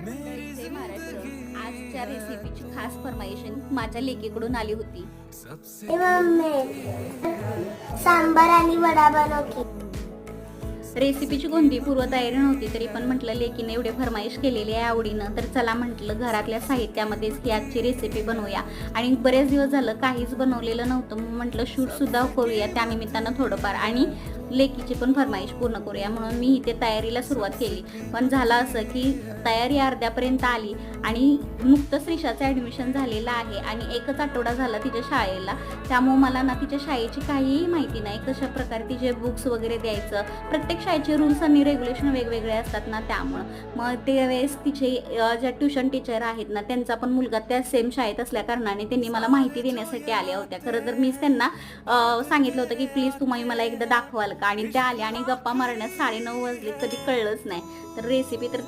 जय जय महाराष्ट्र. आजच्या रेसिपीची खास फरमाईश माझ्या लेकीकडून आली होती. सांबार आणि वडा बनव की. रेसिपीची कोणती पूर्वतयारी नव्हती, तरी पण म्हटलं लेकीने एवढे फरमाईश केलेली आहे आवडीनं, तर चला म्हटलं घरातल्या साहित्यामध्येच ही आजची रेसिपी बनवूया. आणि बरेच दिवस झालं काहीच बनवलेलं नव्हतं, म्हटलं शूटसुद्धा करूया त्यानिमित्तानं थोडंफार, आणि लेकीची पण फरमाईश पूर्ण करूया म्हणून मी इथे तयारीला सुरुवात केली. पण झालं असं की तयारी अर्ध्यापर्यंत आली आणि नुकतंच श्रीषाचं ॲडमिशन झालेलं आहे आणि एकच आठवडा झाला तिच्या शाळेला. त्यामुळे मला ना तिच्या शाळेची काहीही माहिती नाही, कशा प्रकारे तिचे बुक्स वगैरे द्यायचं. प्रत्येक शाळेचे रूल्स आणि रेग्युलेशन वेगवेगळे असतात ना, त्यामुळं मग त्यावेळेस तिचे ज्या ट्युशन टीचर आहेत ना, त्यांचा पण मुलगा त्या सेम शाळेत असल्या कारणाने त्यांनी मला माहिती देण्यासाठी आल्या होत्या. खरं तर मीच त्यांना सांगितलं होतं की प्लीज तुम्ही मला एकदा दाखवाल का, आणि त्या आल्या आणि गप्पा मारण्यात 9:30 वाजले, कधी कळलंच नाही. तर रेसिपी तर